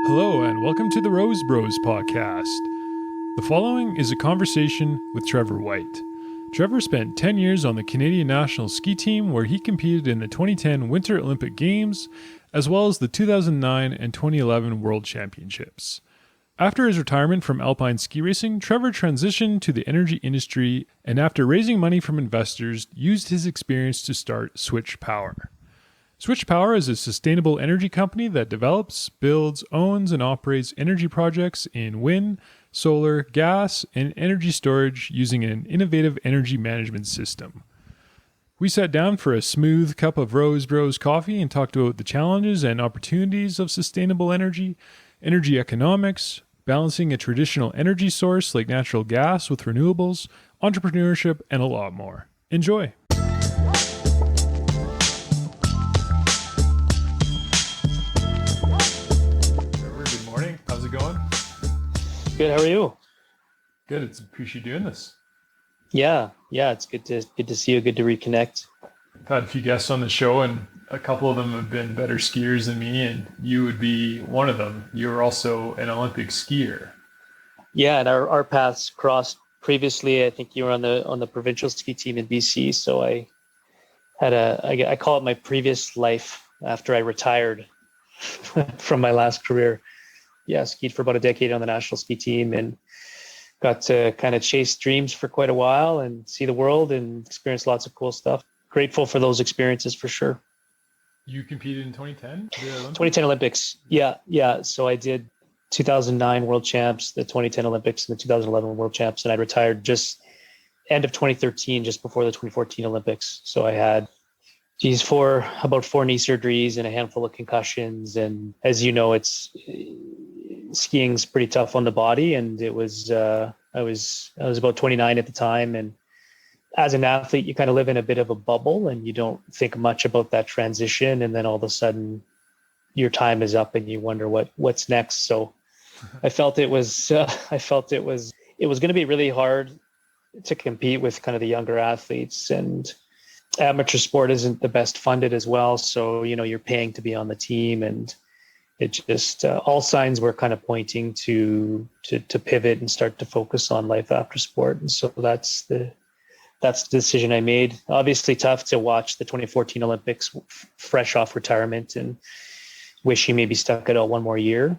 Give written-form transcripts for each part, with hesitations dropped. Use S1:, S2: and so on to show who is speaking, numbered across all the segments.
S1: Hello, and welcome to the Rose Bros podcast. The following is a conversation with Trevor White. Trevor spent 10 years on the Canadian national ski team, where he competed in the 2010 Winter Olympic Games, as well as the 2009 and 2011 World Championships. After his retirement from alpine ski racing, Trevor transitioned to the energy industry, and after raising money from investors, used his experience to start Switch Power. Switch Power is a sustainable energy company that develops, builds, owns, and operates energy projects in wind, solar, gas, and energy storage using an innovative energy management system. We sat down for a smooth cup of Rose Bros coffee and talked about the challenges and opportunities of sustainable energy, energy economics, balancing a traditional energy source like natural gas with renewables, entrepreneurship, and a lot more. Enjoy! How's it going?
S2: Good. How are you?
S1: Good. It's appreciate doing this.
S2: Yeah. It's good to see you. Good to reconnect.
S1: I've had a few guests on the show, and a couple of them have been better skiers than me, and you would be one of them. You're also an Olympic skier.
S2: Yeah, and our paths crossed previously. I think you were on the provincial ski team in BC. So I call it my previous life after I retired from my last career. Yeah, skied for about a decade on the national ski team and got to kind of chase dreams for quite a while and see the world and experience lots of cool stuff. Grateful for those experiences for sure.
S1: You competed in 2010?
S2: 2010 Olympics. Yeah. So I did 2009 World Champs, the 2010 Olympics, and the 2011 World Champs, and I retired just end of 2013, just before the 2014 Olympics. So I had about four knee surgeries and a handful of concussions. And as you know, skiing's pretty tough on the body. And it was, I was about 29 at the time. And as an athlete, you kind of live in a bit of a bubble and you don't think much about that transition. And then all of a sudden your time is up and you wonder what's next. So I felt it was going to be really hard to compete with kind of the younger athletes, and amateur sport isn't the best funded as well. So, you're paying to be on the team, and it just, all signs were kind of pointing to pivot and start to focus on life after sport. And so that's the decision I made. Obviously tough to watch the 2014 Olympics fresh off retirement and wish you maybe stuck it out one more year.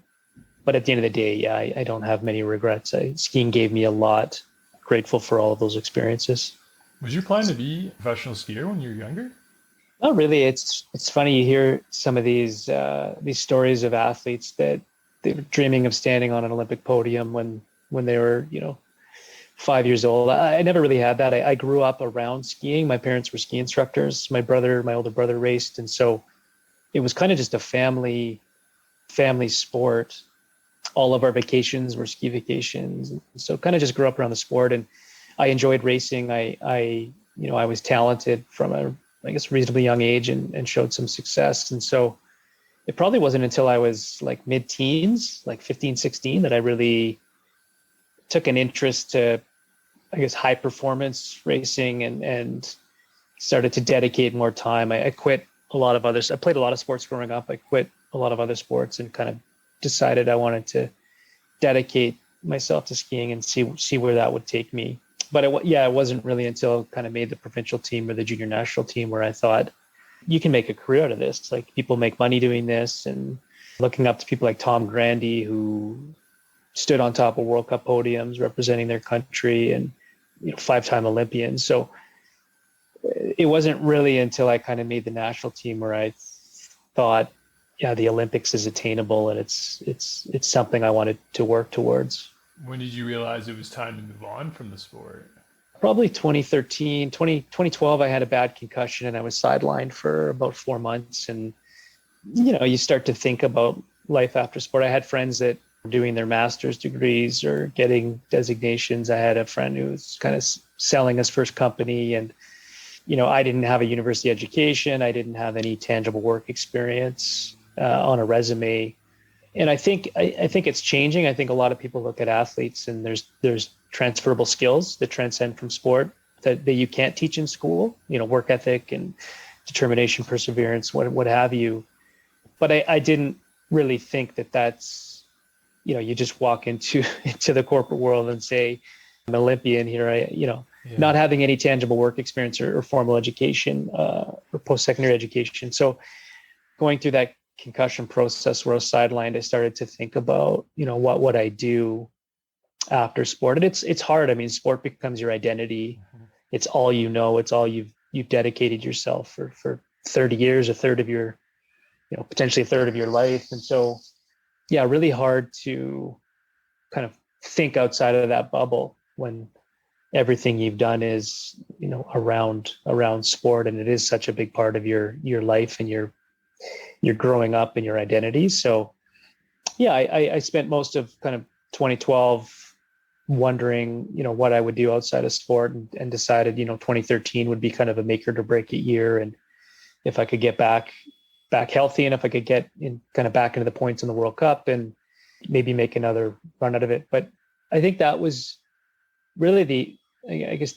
S2: But at the end of the day, yeah, I don't have many regrets. Skiing gave me a lot. Grateful for all of those experiences.
S1: Was your plan to be a professional skier when you were younger?
S2: Not really. It's funny, you hear some of these stories of athletes that they were dreaming of standing on an Olympic podium when they were 5 years old. I never really had that. I grew up around skiing. My parents were ski instructors. My older brother raced, and so it was kind of just a family sport. All of our vacations were ski vacations, so kind of just grew up around the sport. And I enjoyed racing. I was talented from a, reasonably young age and showed some success. And so it probably wasn't until I was like mid-teens, like 15, 16, that I really took an interest to, high performance racing and started to dedicate more time. I quit a lot of others. I played a lot of sports growing up. I quit a lot of other sports and kind of decided I wanted to dedicate myself to skiing and see where that would take me. But it wasn't really until I kind of made the provincial team or the junior national team where I thought, you can make a career out of this. Like, people make money doing this, and looking up to people like Tom Grandy, who stood on top of World Cup podiums representing their country, and 5-time Olympian. So it wasn't really until I kind of made the national team where I thought, yeah, the Olympics is attainable, and it's something I wanted to work towards.
S1: When did you realize it was time to move on from the sport?
S2: Probably 2012, I had a bad concussion and I was sidelined for about 4 months. And, you start to think about life after sport. I had friends that were doing their master's degrees or getting designations. I had a friend who was kind of selling his first company, and, I didn't have a university education. I didn't have any tangible work experience on a resume. And I think it's changing. I think a lot of people look at athletes, and there's transferable skills that transcend from sport that you can't teach in school, work ethic and determination, perseverance, what have you. But I didn't really think that that's you just walk into the corporate world and say, I'm an Olympian here. Not having any tangible work experience or formal education or post-secondary education. So going through that concussion process where I was sidelined, I started to think about, what would I do after sport? And it's hard. I mean, sport becomes your identity. Mm-hmm. It's all you know. It's all you've dedicated yourself for 30 years, a third of your, potentially a third of your life. And so, yeah, really hard to kind of think outside of that bubble when everything you've done is, around sport, and it is such a big part of your life and your growing up and your identity. So yeah, I spent most of kind of 2012 wondering, what I would do outside of sport, and decided, 2013 would be kind of a make or break it year. And if I could get back healthy, and if I could get kind of back into the points in the World Cup and maybe make another run out of it. But I think that was really the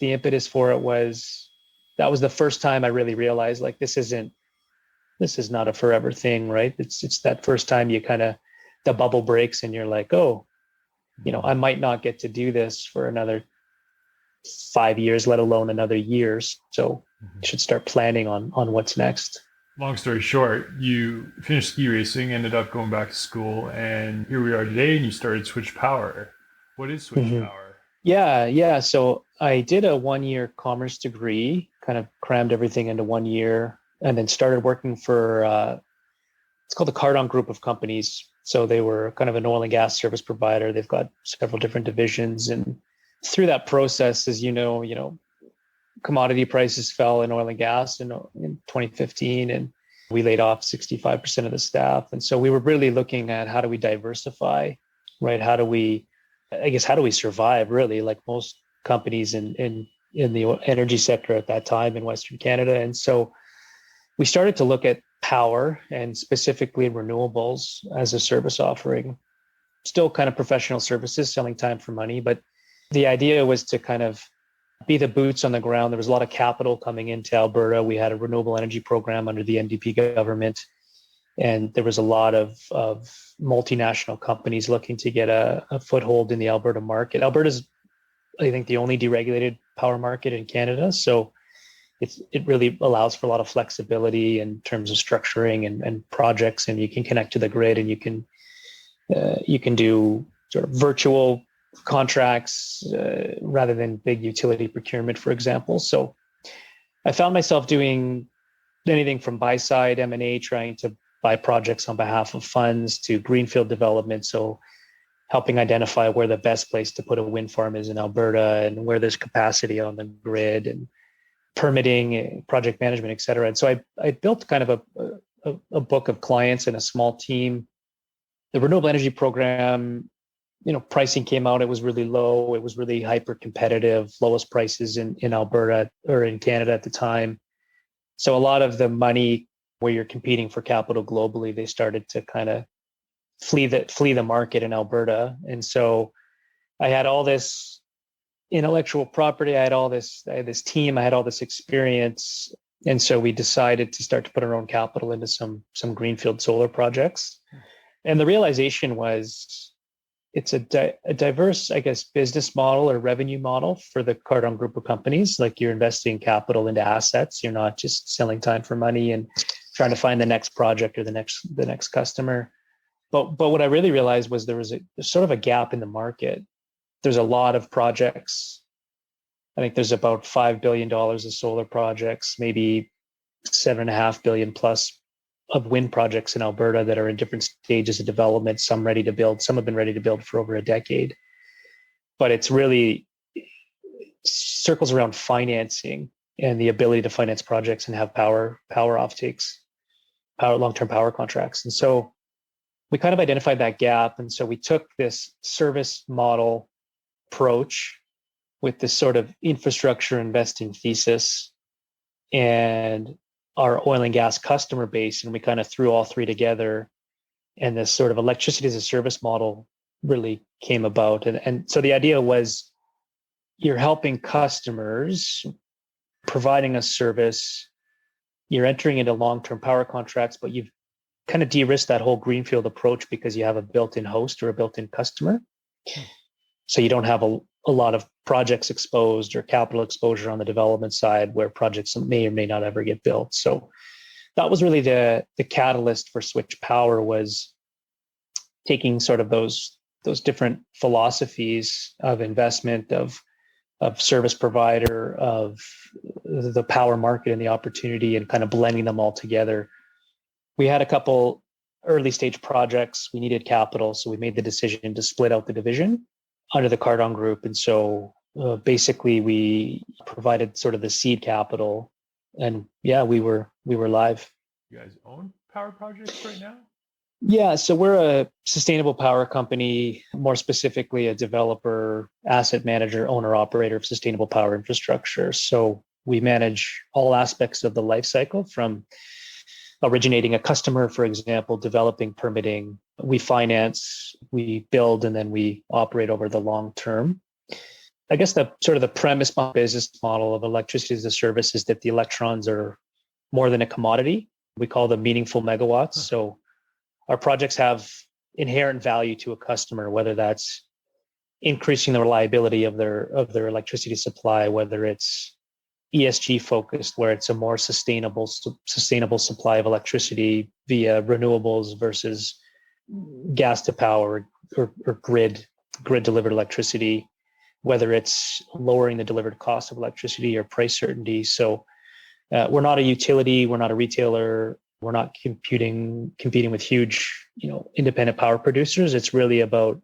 S2: impetus for it was that was the first time I really realized, like, this is not a forever thing, right? It's that first time you kind of, the bubble breaks and you're like, oh, I might not get to do this for another 5 years, let alone another year. So you should start planning on what's next.
S1: Long story short, you finished ski racing, ended up going back to school, and here we are today, and you started Switch Power. What is Switch Power?
S2: Yeah. So I did a 1-year commerce degree, kind of crammed everything into 1 year, and then started working for, it's called the Cardon Group of companies. So they were kind of an oil and gas service provider. They've got several different divisions. And through that process, as commodity prices fell in oil and gas in 2015, and we laid off 65% of the staff. And so we were really looking at, how do we diversify, right? How do we survive, really, like most companies in the energy sector at that time in Western Canada. And so we started to look at power, and specifically renewables, as a service offering. Still kind of professional services, selling time for money. But the idea was to kind of be the boots on the ground. There was a lot of capital coming into Alberta. We had a renewable energy program under the NDP government. And there was a lot of multinational companies looking to get a foothold in the Alberta market. Alberta's, I think, the only deregulated power market in Canada. So it really allows for a lot of flexibility in terms of structuring and projects, and you can connect to the grid, and you can do sort of virtual contracts rather than big utility procurement, for example. So I found myself doing anything from buy side M&A, trying to buy projects on behalf of funds, to greenfield development. So helping identify where the best place to put a wind farm is in Alberta, and where there's capacity on the grid, and permitting, project management, et cetera. And so I built kind of a book of clients and a small team. The renewable energy program, pricing came out, it was really low. It was really hyper competitive, lowest prices in Alberta or in Canada at the time. So a lot of the money where you're competing for capital globally, they started to kind of flee the market in Alberta. And so I had all this intellectual property. I had this team. I had all this experience. And so we decided to start to put our own capital into some greenfield solar projects. And the realization was, it's a diverse, I guess, business model or revenue model for the Cardon Group of companies. Like, you're investing capital into assets. You're not just selling time for money and trying to find the next project or the next customer. But what I really realized was there's sort of a gap in the market. There's a lot of projects. I think there's about $5 billion of solar projects, maybe $7.5 billion plus of wind projects in Alberta that are in different stages of development, some ready to build, some have been ready to build for over a decade. But it's really circles around financing and the ability to finance projects and have power offtakes, long-term power contracts. And so we kind of identified that gap. And so we took this service model approach with this sort of infrastructure investing thesis and our oil and gas customer base, and we kind of threw all three together, and this sort of electricity as a service model really came about. And so the idea was, you're helping customers, providing a service, you're entering into long-term power contracts, but you've kind of de-risk that whole greenfield approach because you have a built-in host or a built-in customer. So you don't have a lot of projects exposed or capital exposure on the development side where projects may or may not ever get built. So that was really the catalyst for Switch Power, was taking sort of those different philosophies of investment, of service provider, of the power market and the opportunity, and kind of blending them all together. We had a couple early stage projects. We needed capital, so we made the decision to split out the division under the Cardon Group. And so basically we provided sort of the seed capital, and yeah, we were live.
S1: You guys own power projects right now?
S2: Yeah, so we're a sustainable power company, more specifically a developer, asset manager, owner operator of sustainable power infrastructure. So we manage all aspects of the life cycle, from originating a customer, for example, developing, permitting. We finance, we build, and then we operate over the long term. I guess the sort of the premise behind the business model of electricity as a service is that the electrons are more than a commodity. We call them meaningful megawatts. So our projects have inherent value to a customer, whether that's increasing the reliability of their electricity supply, whether it's ESG focused, where it's a more sustainable supply of electricity via renewables versus gas to power or grid delivered electricity, whether it's lowering the delivered cost of electricity or price certainty. So we're not a utility, we're not a retailer, we're not competing with huge, independent power producers. It's really about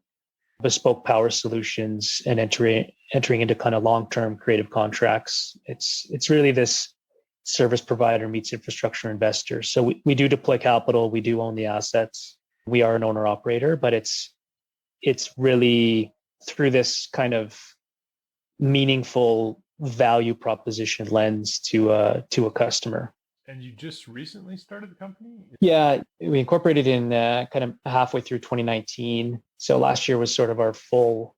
S2: bespoke power solutions and entering into kind of long-term creative contracts. It's really this service provider meets infrastructure investor. So we do deploy capital, we do own the assets, we are an owner operator, but it's really through this kind of meaningful value proposition lens to a customer.
S1: And you just recently started the company?
S2: Yeah, we incorporated in kind of halfway through 2019. So last year was sort of our full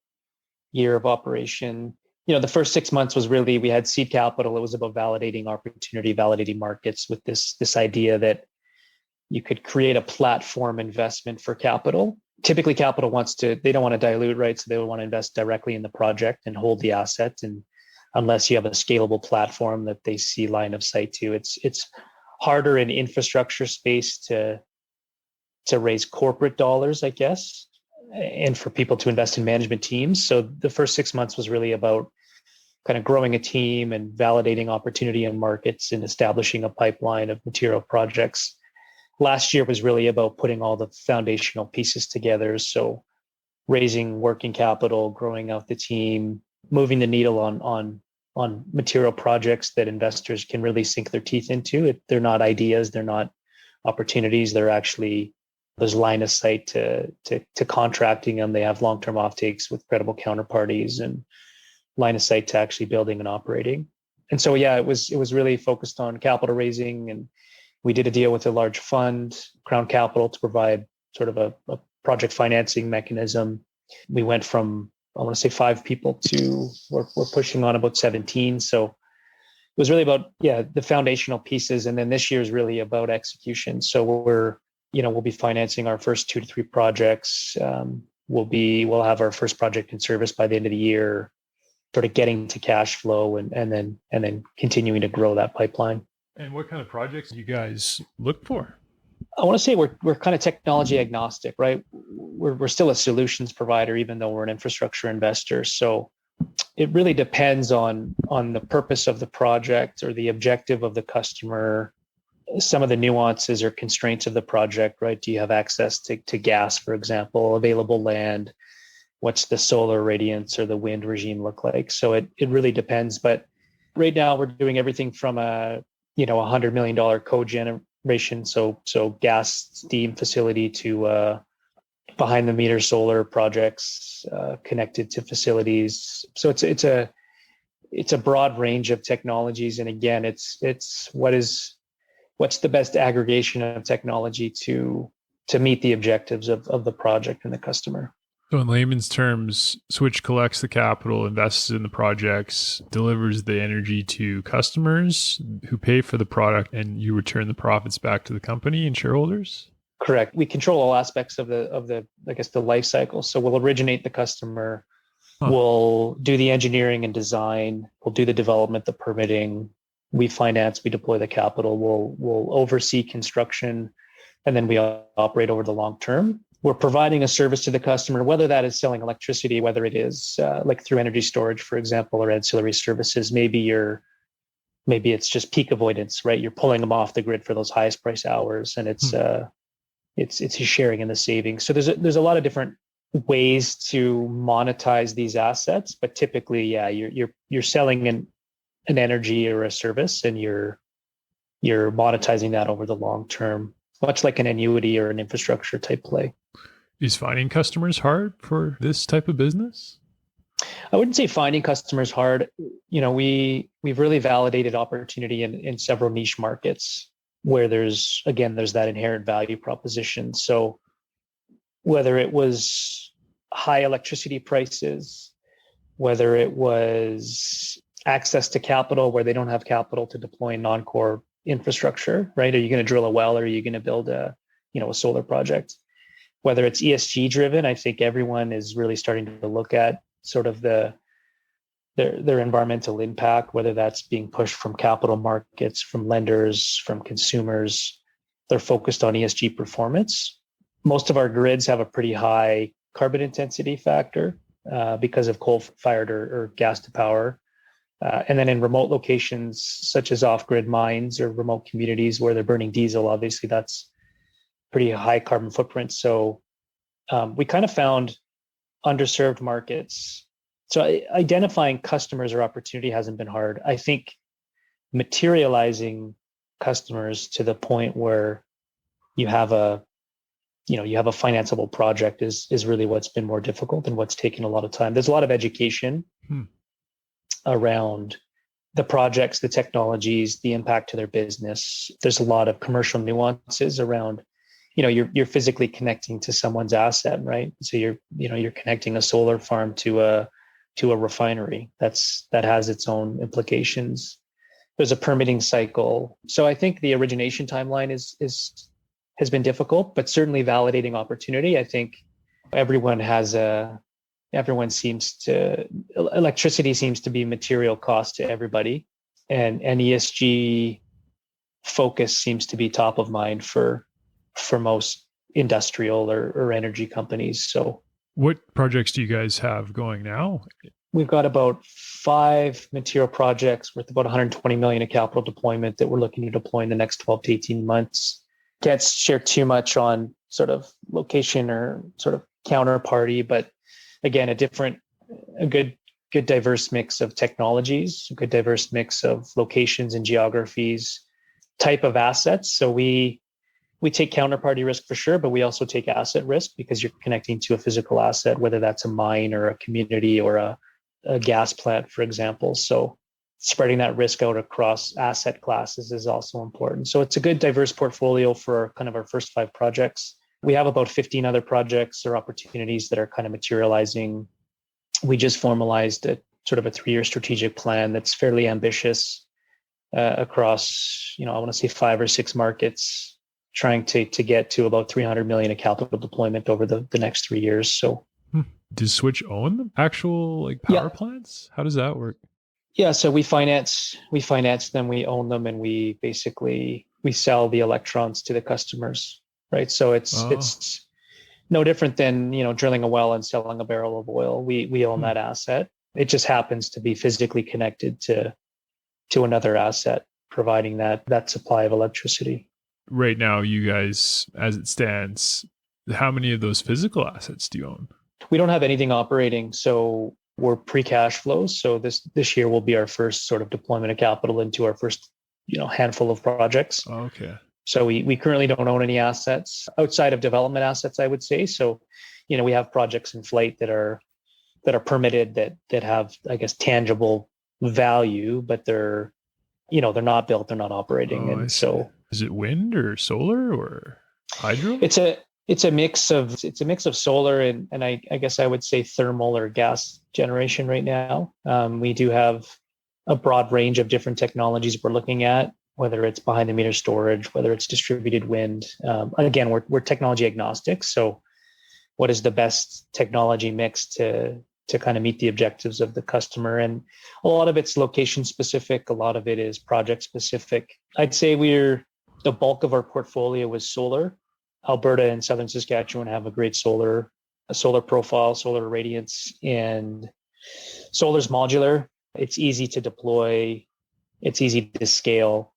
S2: year of operation. The first 6 months was really, we had seed capital. It was about validating opportunity, validating markets with this idea that you could create a platform investment for capital. Typically capital they don't want to dilute, right? So they would want to invest directly in the project and hold the asset. And unless you have a scalable platform that they see line of sight to, it's harder in infrastructure space to raise corporate dollars, I guess, and for people to invest in management teams. So the first 6 months was really about kind of growing a team and validating opportunity in markets and establishing a pipeline of material projects. Last year was really about putting all the foundational pieces together. So raising working capital, growing out the team, moving the needle on material projects that investors can really sink their teeth into. They're not ideas, they're not opportunities. They're actually, there's line of sight to contracting them. They have long-term offtakes with credible counterparties and line of sight to actually building and operating. And so, yeah, it was really focused on capital raising, and we did a deal with a large fund, Crown Capital, to provide sort of a project financing mechanism. We went from, I want to say 5 people to we're pushing on about 17. So it was really about, the foundational pieces. And then this year is really about execution. So we'll be financing our first 2 to 3 projects. We'll have our first project in service by the end of the year, sort of getting to cash flow and then continuing to grow that pipeline.
S1: And what kind of projects do you guys look for?
S2: I want to say we're kind of technology agnostic, right? We're still a solutions provider, even though we're an infrastructure investor. So it really depends on the purpose of the project or the objective of the customer. Some of the nuances or constraints of the project, right? Do you have access to gas, for example, available land? What's the solar radiance or the wind regime look like? So it really depends. But right now we're doing everything from a $100 million cogeneration, so gas steam facility, to behind the meter solar projects connected to facilities. So it's a broad range of technologies. And again, it's what's the best aggregation of technology to meet the objectives of the project and the customer.
S1: So in layman's terms, Switch collects the capital, invests in the projects, delivers the energy to customers who pay for the product, and you return the profits back to the company and shareholders?
S2: Correct. We control all aspects of the I guess the life cycle. So we'll originate the customer,
S1: Huh.
S2: we'll do the engineering and design, we'll do the development, the permitting, we finance, we deploy the capital, we'll oversee construction, and then we operate over the long term. We're providing a service to the customer, whether that is selling electricity, whether it is like through energy storage, for example, or ancillary services. Maybe it's just peak avoidance, right? You're pulling them off the grid for those highest price hours, and it's sharing in the savings. So there's a lot of different ways to monetize these assets, but typically, yeah, you're selling an energy or a service, and you're monetizing that over the long term, much like an annuity or an infrastructure type play.
S1: Is finding customers hard for this type of business?
S2: I wouldn't say finding customers hard. We've really validated opportunity in several niche markets where there's that inherent value proposition. So whether it was high electricity prices, whether it was access to capital where they don't have capital to deploy non-core infrastructure, right? Are you going to drill a well, or are you going to build a solar project? Whether it's ESG driven, I think everyone is really starting to look at sort of their environmental impact, whether that's being pushed from capital markets, from lenders, from consumers. They're focused on ESG performance. Most of our grids have a pretty high carbon intensity factor because of coal-fired or gas to power. And then in remote locations, such as off-grid mines or remote communities where they're burning diesel, obviously that's pretty high carbon footprint. So we kind of found underserved markets. So identifying customers or opportunity hasn't been hard. I think materializing customers to the point where you have a financeable project is really what's been more difficult and what's taken a lot of time. There's a lot of education around the projects, the technologies, the impact to their business. There's a lot of commercial nuances around, you're physically connecting to someone's asset, right? So you're connecting a solar farm to a refinery. That has its own implications. There's a permitting cycle. So I think the origination timeline has been difficult, but certainly validating opportunity. I think electricity seems to be material cost to everybody, and ESG focus seems to be top of mind for most industrial or energy companies. So
S1: what projects do you guys have going now?
S2: We've got about 5 material projects worth about 120 million of capital deployment that we're looking to deploy in the next 12 to 18 months. Can't share too much on sort of location or sort of counterparty, but again, a good diverse mix of technologies, a good diverse mix of locations and geographies, type of assets. So we take counterparty risk for sure, but we also take asset risk because you're connecting to a physical asset, whether that's a mine or a community or a gas plant, for example. So spreading that risk out across asset classes is also important. So it's a good diverse portfolio for kind of our first 5 projects. We have about 15 other projects or opportunities that are kind of materializing. We just formalized a sort of a 3-year strategic plan that's fairly ambitious across, I want to say 5 or 6 markets, trying to get to about 300 million of capital deployment over the next 3 years. So
S1: does Switch own the actual power plants? How does that work?
S2: Yeah, so we finance them, we own them, and we sell the electrons to the customers, right? So it's no different than drilling a well and selling a barrel of oil. We own that asset. It just happens to be physically connected to another asset, providing that supply of electricity.
S1: Right now, you guys, as it stands, how many of those physical assets do you own?
S2: We don't have anything operating, so we're pre-cash flows. So this year will be our first sort of deployment of capital into our first handful of projects.
S1: Okay.
S2: So we currently don't own any assets outside of development assets, I would say. So we have projects in flight that are permitted that have, I guess, tangible value, but they're not built, they're not operating. And so
S1: is it wind or solar or hydro?
S2: It's a mix of solar and I guess I would say thermal or gas generation right now. We do have a broad range of different technologies we're looking at. whether it's behind the meter storage, whether it's distributed wind. Again, we're technology agnostic. So what is the best technology mix to kind of meet the objectives of the customer? And a lot of it's location specific. A lot of it is project specific. I'd say the bulk of our portfolio is solar. Alberta and Southern Saskatchewan have a great solar profile, solar irradiance, and solar's modular. It's easy to deploy. It's easy to scale.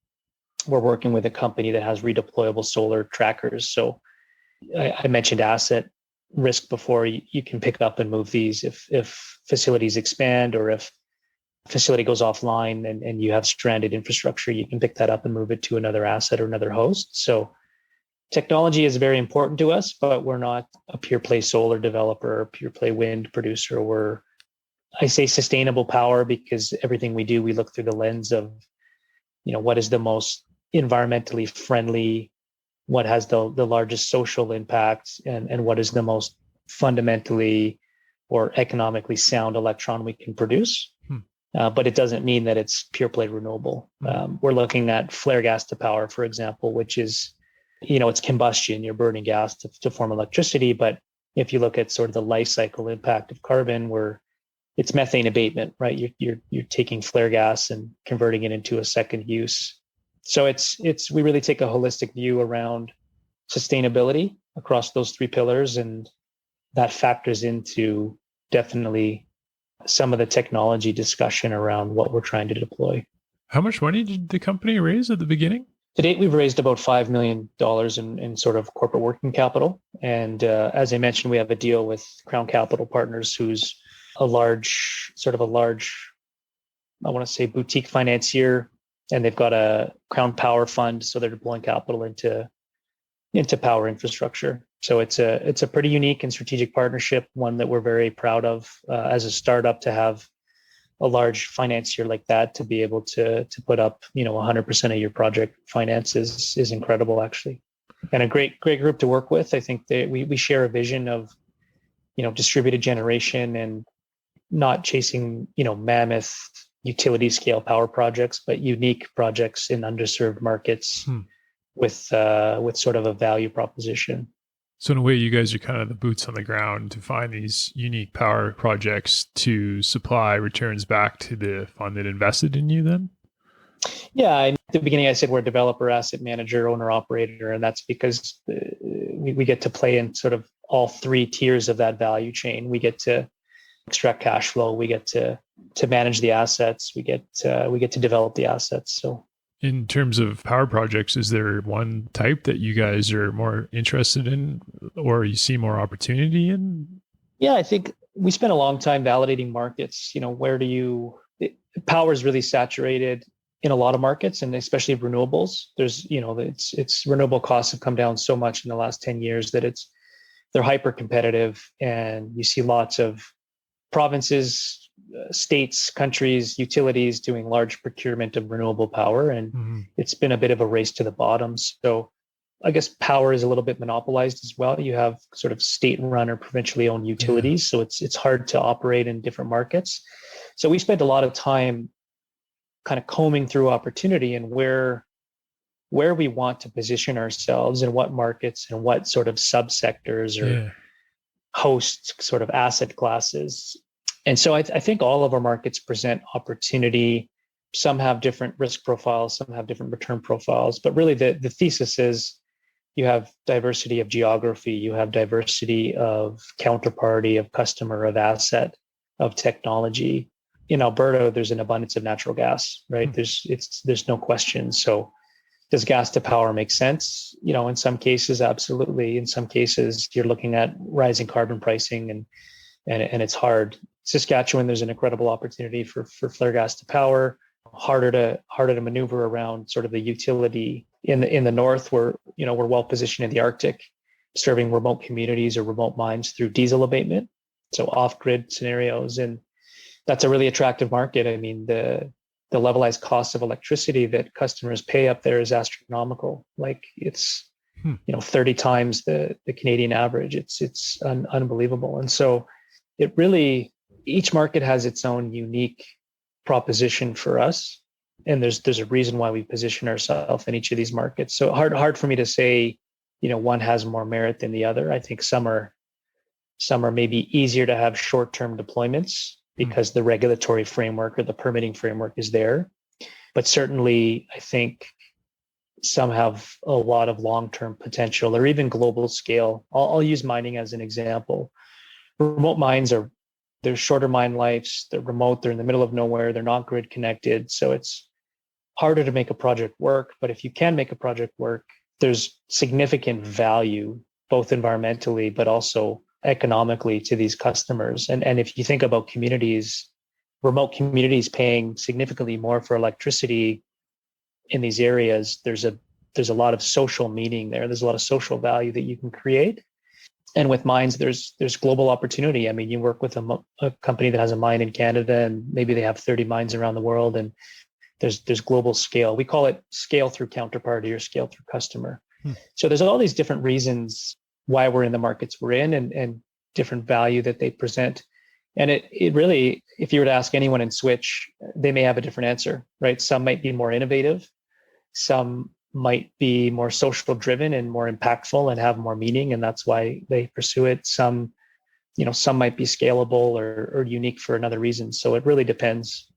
S2: We're working with a company that has redeployable solar trackers. So I mentioned asset risk before. You can pick up and move these if facilities expand, or if facility goes offline and you have stranded infrastructure, you can pick that up and move it to another asset or another host. So technology is very important to us, but we're not a pure play solar developer or pure play wind producer. I say sustainable power because everything we do, we look through the lens of, what is the most environmentally friendly, what has the largest social impact, and what is the most fundamentally or economically sound electron we can produce. But it doesn't mean that it's pure play renewable. We're looking at flare gas to power, for example, which is, it's combustion. You're burning gas to form electricity. But if you look at sort of the life cycle impact of carbon, it's methane abatement, right? You're taking flare gas and converting it into a second use. So we really take a holistic view around sustainability across those three pillars, and that factors into definitely some of the technology discussion around what we're trying to deploy.
S1: How much money did the company raise at the beginning?
S2: To date, we've raised about $5 million in sort of corporate working capital. And as I mentioned, we have a deal with Crown Capital Partners, who's a large, I want to say boutique financier, and they've got a Crown Power Fund. So they're deploying capital into power infrastructure. So it's a pretty unique and strategic partnership, one that we're very proud of as a startup, to have a large financier like that to be able to put up 100% of your project finances is incredible, actually, and a great group to work with. I think that we share a vision of distributed generation and not chasing mammoth utility scale power projects, but unique projects in underserved markets with sort of a value proposition.
S1: So in a way, you guys are kind of the boots on the ground to find these unique power projects to supply returns back to the fund that invested in you then?
S2: Yeah, at the beginning I said we're a developer, asset manager, owner, operator, and that's because we get to play in sort of all three tiers of that value chain. We get to extract cash flow, we get to manage the assets, we get to develop the assets. So
S1: in terms of power projects, is there one type that you guys are more interested in or you see more opportunity in?
S2: Yeah, I think we spent a long time validating markets. Power is really saturated in a lot of markets, and especially renewables. There's, it's renewable costs have come down so much in the last 10 years that they're hyper competitive, and you see lots of provinces, states, countries, utilities doing large procurement of renewable power, and it's been a bit of a race to the bottom. So I guess power is a little bit monopolized as well. You have sort of state-run or provincially owned utilities, so it's hard to operate in different markets. So we spent a lot of time kind of combing through opportunity and where we want to position ourselves in what markets and what sort of subsectors or host sort of asset classes. And so I think all of our markets present opportunity. Some have different risk profiles, some have different return profiles, but really the thesis is you have diversity of geography, you have diversity of counterparty, of customer, of asset, of technology. In Alberta, there's an abundance of natural gas, right? There's no question. So does gas to power make sense? In some cases, absolutely. In some cases, you're looking at rising carbon pricing and it's hard. Saskatchewan, there's an incredible opportunity for flare gas to power. Harder to maneuver around sort of the utility. In the north, we're well positioned in the Arctic, serving remote communities or remote mines through diesel abatement, so off-grid scenarios, and that's a really attractive market. I mean, the levelized cost of electricity that customers pay up there is astronomical. Like it's 30 times the Canadian average. It's unbelievable, and so it really, each market has its own unique proposition for us. And there's a reason why we position ourselves in each of these markets. So hard for me to say, one has more merit than the other. I think some are maybe easier to have short-term deployments because the regulatory framework or the permitting framework is there. But certainly, I think some have a lot of long-term potential or even global scale. I'll use mining as an example. Remote mines they're shorter mine lives, they're remote, they're in the middle of nowhere, they're not grid connected. So it's harder to make a project work. But if you can make a project work, there's significant value, both environmentally, but also economically to these customers. And if you think about communities, remote communities paying significantly more for electricity in these areas, there's a lot of social meaning there. There's a lot of social value that you can create. And with mines, there's global opportunity. I mean, you work with a company that has a mine in Canada, and maybe they have 30 mines around the world, and there's global scale. We call it scale through counterparty or scale through customer. So there's all these different reasons why we're in the markets we're in, and different value that they present. And it really, if you were to ask anyone in Switch, they may have a different answer, right? Some might be more innovative. Some might be more social driven and more impactful and have more meaning, and that's why they pursue it. Some might be scalable or unique for another reason. So it really depends.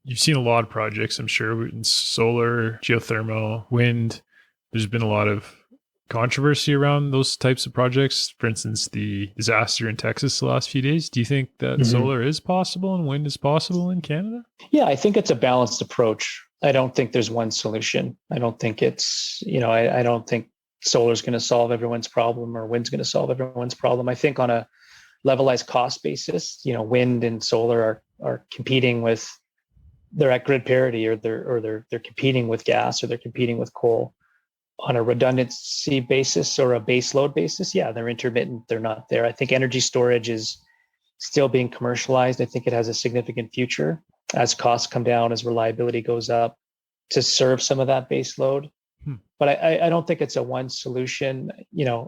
S1: You've seen a lot of projects, I'm sure, in solar, geothermal, wind. There's been a lot of controversy around those types of projects. For instance, the disaster in Texas the last few days. Do you think that solar is possible and wind is possible in Canada?
S2: Yeah, I think it's a balanced approach. I don't think there's one solution. I don't think it's, I don't think solar is going to solve everyone's problem or wind's going to solve everyone's problem. I think on a levelized cost basis, wind and solar are competing with, they're at grid parity, or they're competing with gas, or they're competing with coal. On a redundancy basis or a base load basis, yeah, they're intermittent. They're not there. I think energy storage is still being commercialized. I think it has a significant future as costs come down, as reliability goes up, to serve some of that base load. But I don't think it's a one solution.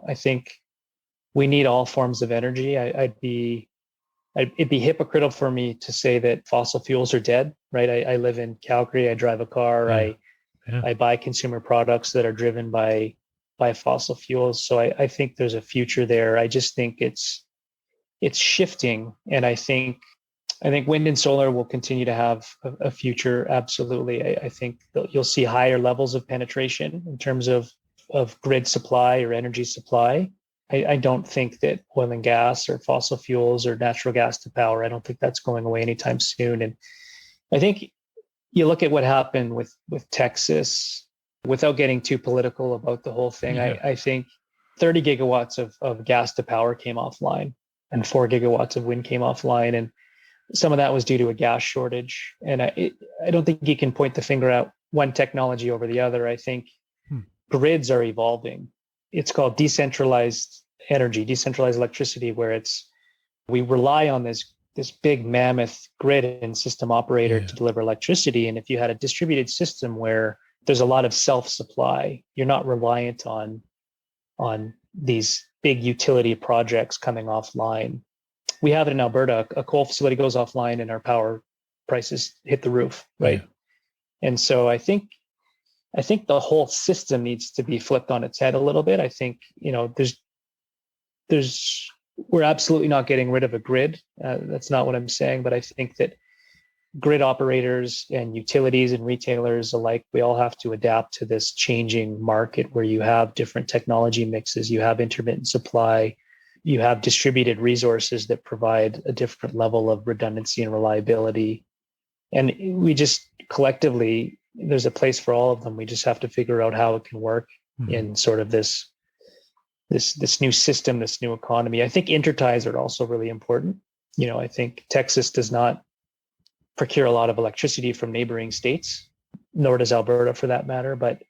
S2: I think we need all forms of energy. It'd be hypocritical for me to say that fossil fuels are dead, right? I live in Calgary. I drive a car. I buy consumer products that are driven by fossil fuels. So I think there's a future there. I just think it's shifting, and I think wind and solar will continue to have a future. Absolutely. I think you'll see higher levels of penetration in terms of grid supply or energy supply. I don't think that oil and gas or fossil fuels or natural gas to power, I don't think that's going away anytime soon. And I think you look at what happened with Texas, without getting too political about the whole thing. I think 30 gigawatts of gas to power came offline, and 4 gigawatts of wind came offline. And some of that was due to a gas shortage. And I don't think you can point the finger at one technology over the other. I think grids are evolving. It's called decentralized energy, decentralized electricity, where we rely on this big mammoth grid and system operator to deliver electricity. And if you had a distributed system where there's a lot of self-supply, you're not reliant on these big utility projects coming offline. We have it in Alberta. A coal facility goes offline and our power prices hit the roof, right? And so I think the whole system needs to be flipped on its head a little bit. I think, we're absolutely not getting rid of a grid. That's not what I'm saying, but I think that grid operators and utilities and retailers alike, we all have to adapt to this changing market where you have different technology mixes, you have intermittent supply, you have distributed resources that provide a different level of redundancy and reliability. And we just collectively, there's a place for all of them. We just have to figure out how it can work in sort of this new system, this new economy. I think interties are also really important. I think Texas does not procure a lot of electricity from neighboring states, nor does Alberta for that matter. But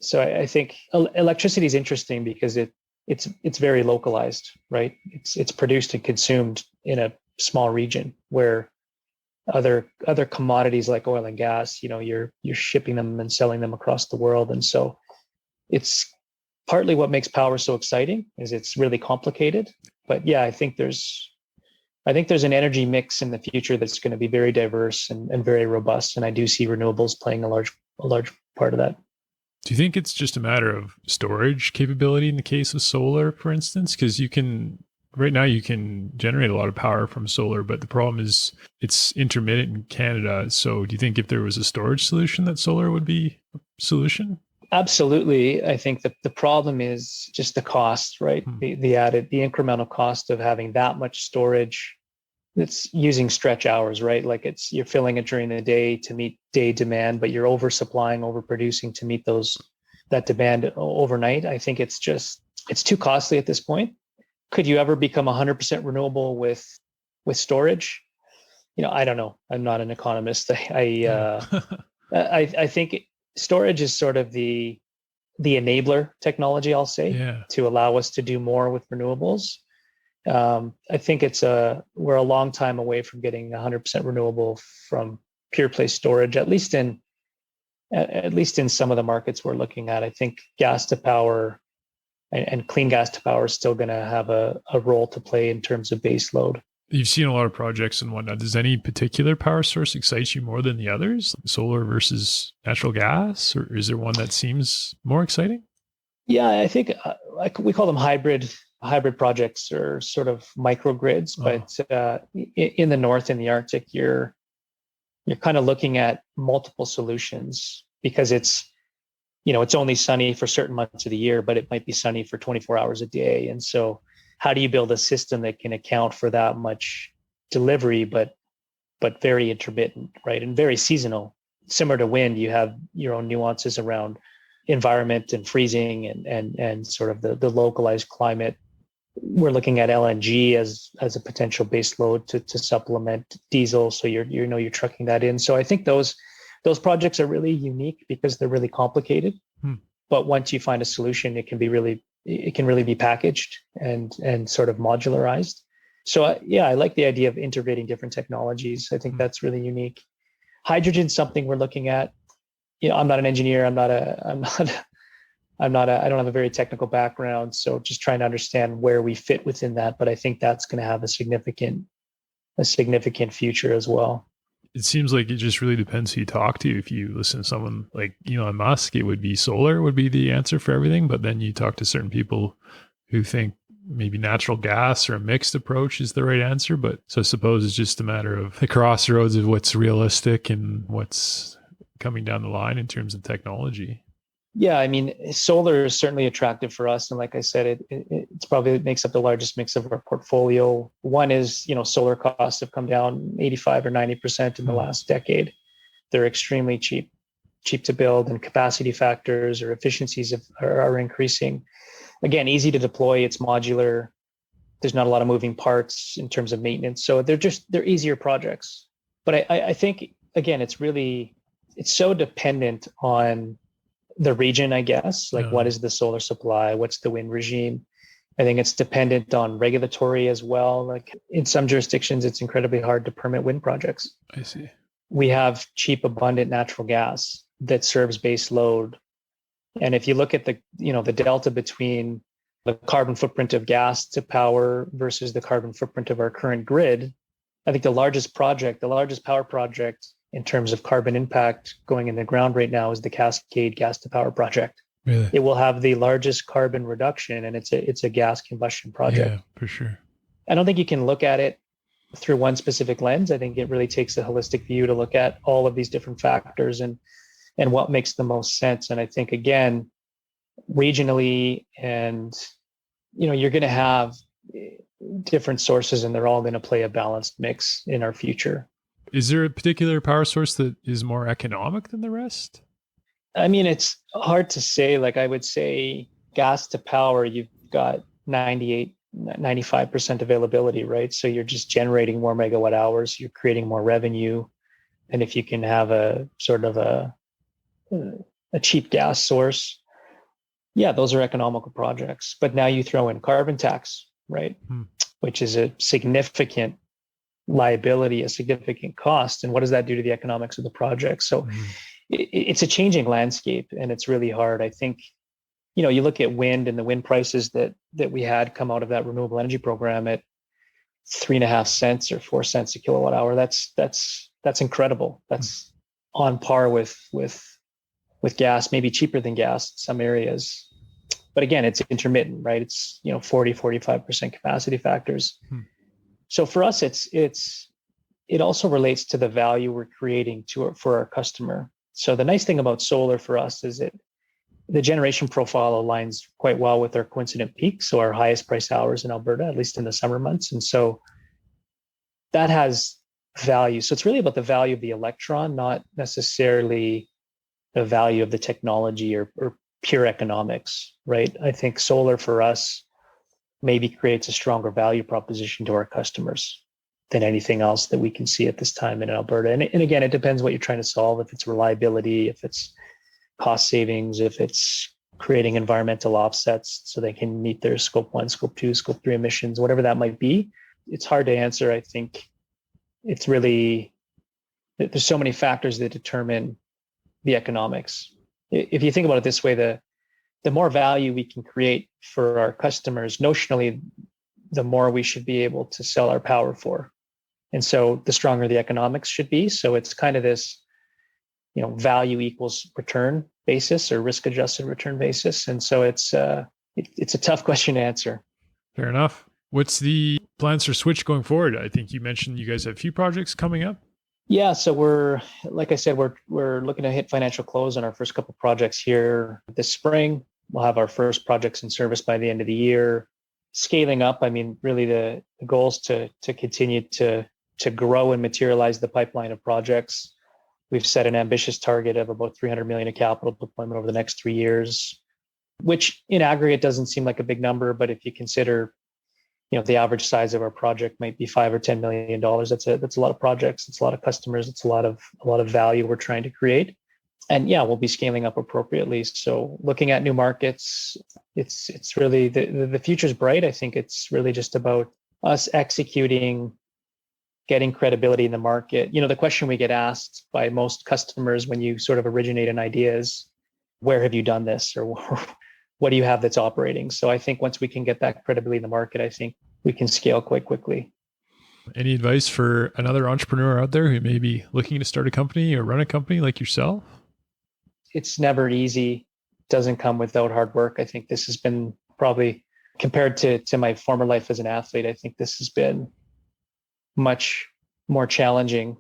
S2: so I think electricity is interesting because it's very localized, right? It's produced and consumed in a small region, where other commodities like oil and gas, you're shipping them and selling them across the world. And so it's partly what makes power so exciting, is it's really complicated. But yeah, I think there's I think there's an energy mix in the future that's going to be very diverse and very robust. And I do see renewables playing a large part of that.
S1: Do you think it's just a matter of storage capability in the case of solar, for instance? Because right now you can generate a lot of power from solar, but the problem is it's intermittent in Canada. So do you think if there was a storage solution that solar would be a solution?
S2: Absolutely. I think that the problem is just the cost, right? The incremental cost of having that much storage. It's using stretch hours, right? Like you're filling it during the day to meet day demand, but you're oversupplying, overproducing to meet that demand overnight. I think it's too costly at this point. Could you ever become 100% renewable with storage? I don't know. I'm not an economist. I think storage is sort of the enabler technology, I'll say, to allow us to do more with renewables. I think we're a long time away from getting 100% renewable from pure play storage, at least in some of the markets we're looking at. I think gas to power and clean gas to power is still going to have a role to play in terms of base load.
S1: You've seen a lot of projects and whatnot. Does any particular power source excite you more than the others? Solar versus natural gas? Or is there one that seems more exciting?
S2: Yeah, I think we call them hybrid projects or sort of microgrids. But in the north, in the Arctic, you're kind of looking at multiple solutions because it's only sunny for certain months of the year, but it might be sunny for 24 hours a day. And so how do you build a system that can account for that much delivery, but very intermittent, right? And very seasonal. Similar to wind, you have your own nuances around environment and freezing and sort of the localized climate. We're looking at LNG as a potential base load to supplement diesel. So you're trucking that in. So I think those projects are really unique because they're really complicated. But once you find a solution, it can really be packaged and sort of modularized. So I like the idea of integrating different technologies. I think that's really unique. Hydrogen's something we're looking at. I'm not an engineer. I don't have a very technical background. So just trying to understand where we fit within that. But I think that's going to have a significant future as well.
S1: It seems like it just really depends who you talk to. If you listen to someone like Elon Musk, it would be solar would be the answer for everything. But then you talk to certain people who think maybe natural gas or a mixed approach is the right answer. But so I suppose it's just a matter of the crossroads of what's realistic and what's coming down the line in terms of technology.
S2: Yeah, I mean, solar is certainly attractive for us. And like I said, it's probably makes up the largest mix of our portfolio. One is, solar costs have come down 85 or 90% in the last decade. They're extremely cheap to build, and capacity factors or efficiencies are increasing. Again, easy to deploy. It's modular. There's not a lot of moving parts in terms of maintenance. So they're easier projects. But I think, again, it's so dependent on the region, I guess, like what is the solar supply? What's the wind regime? I think it's dependent on regulatory as well. Like in some jurisdictions, it's incredibly hard to permit wind projects.
S1: I see.
S2: We have cheap, abundant natural gas that serves base load. And if you look at the delta between the carbon footprint of gas to power versus the carbon footprint of our current grid, I think the largest power project in terms of carbon impact going in the ground right now is the Cascade gas to power project.
S1: Really?
S2: It will have the largest carbon reduction, and it's a gas combustion project.
S1: Yeah, for sure.
S2: I don't think you can look at it through one specific lens. I think it really takes a holistic view to look at all of these different factors and what makes the most sense. And I think, again, regionally and, you're going to have different sources and they're all going to play a balanced mix in our future.
S1: Is there a particular power source that is more economic than the rest?
S2: I mean, it's hard to say. Like I would say gas to power, you've got 95% availability, right? So you're just generating more megawatt hours, you're creating more revenue. And if you can have a sort of a cheap gas source, those are economical projects. But now you throw in carbon tax, right? Which is a significant liability, a significant cost. And what does that do to the economics of the project? So it's a changing landscape, and it's really hard. I think, you look at wind and the wind prices that we had come out of that renewable energy program at 3.5 cents or 4 cents a kilowatt hour. That's incredible. That's on par with gas, maybe cheaper than gas in some areas. But again, it's intermittent, right? It's 40-45% capacity factors. So for us, it also relates to the value we're creating for our customer. So the nice thing about solar for us is the generation profile aligns quite well with our coincident peak, so our highest price hours in Alberta, at least in the summer months. And so that has value. So it's really about the value of the electron, not necessarily the value of the technology or pure economics, right? I think solar for us maybe creates a stronger value proposition to our customers than anything else that we can see at this time in Alberta. And again, it depends what you're trying to solve, if it's reliability, if it's cost savings, if it's creating environmental offsets so they can meet their scope 1, scope 2, scope 3 emissions, whatever that might be. It's hard to answer. I think it's really, there's so many factors that determine the economics. If you think about it this way, the more value we can create for our customers, notionally, the more we should be able to sell our power for. And so the stronger the economics should be. So it's kind of this, value equals return basis or risk adjusted return basis. And so it's a tough question to answer.
S1: Fair enough. What's the plans for Switch going forward? I think you mentioned you guys have a few projects coming up.
S2: Yeah, so like I said, we're looking to hit financial close on our first couple of projects here this spring. We'll have our first projects in service by the end of the year. Scaling up, I mean, really the goal is to continue to grow and materialize the pipeline of projects. We've set an ambitious target of about 300 million of capital deployment over the next 3 years, which in aggregate doesn't seem like a big number, but if you consider, the average size of our project might be $5 or $10 million. That's a lot of projects. It's a lot of customers. It's a lot of value we're trying to create. And yeah, we'll be scaling up appropriately. So looking at new markets, it's really the future's bright. I think it's really just about us executing, getting credibility in the market. The question we get asked by most customers when you sort of originate an idea is, where have you done this? Or what do you have that's operating? So I think once we can get that credibility in the market, I think we can scale quite quickly.
S1: Any advice for another entrepreneur out there who may be looking to start a company or run a company like yourself?
S2: It's never easy. It doesn't come without hard work. I think this has been probably, compared to my former life as an athlete, I think this has been much more challenging.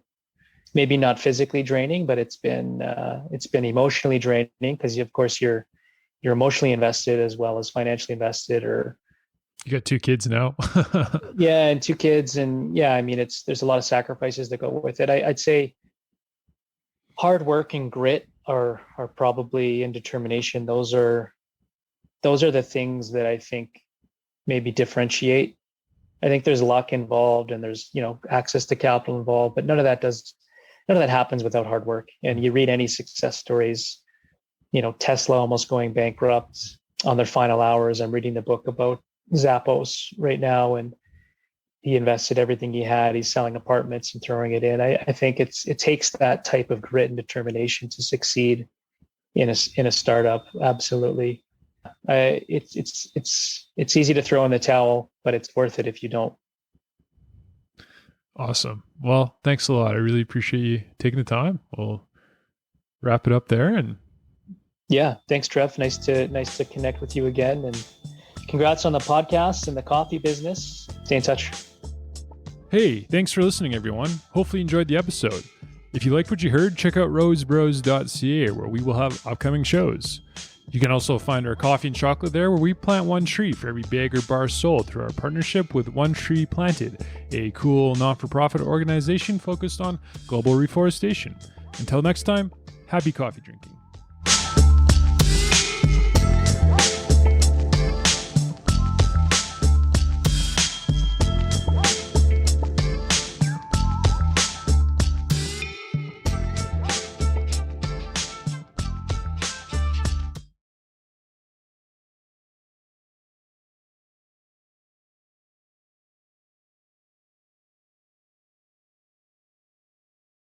S2: Maybe not physically draining, but it's been emotionally draining because of course you're emotionally invested as well as financially invested. Or
S1: you got 2 kids now.
S2: Yeah, and 2 kids, and yeah, I mean there's a lot of sacrifices that go with it. I'd say hard work and grit are probably, and determination. Those are the things that I think maybe differentiate. I think there's luck involved and there's access to capital involved, but none of that happens without hard work. And you read any success stories, Tesla almost going bankrupt on their final hours. I'm reading the book about Zappos right now, and he invested everything he had. He's selling apartments and throwing it in. I think it takes that type of grit and determination to succeed in a startup. Absolutely. It's easy to throw in the towel, but it's worth it if you don't.
S1: Awesome. Well, thanks a lot. I really appreciate you taking the time. We'll wrap it up there. And
S2: yeah, thanks, Trev. Nice to connect with you again. And congrats on the podcast and the coffee business. Stay in touch.
S1: Hey, thanks for listening, everyone. Hopefully you enjoyed the episode. If you liked what you heard, check out rosebros.ca, where we will have upcoming shows. You can also find our coffee and chocolate there, where we plant 1 tree for every bag or bar sold through our partnership with One Tree Planted, a cool not-for-profit organization focused on global reforestation. Until next time, happy coffee drinking.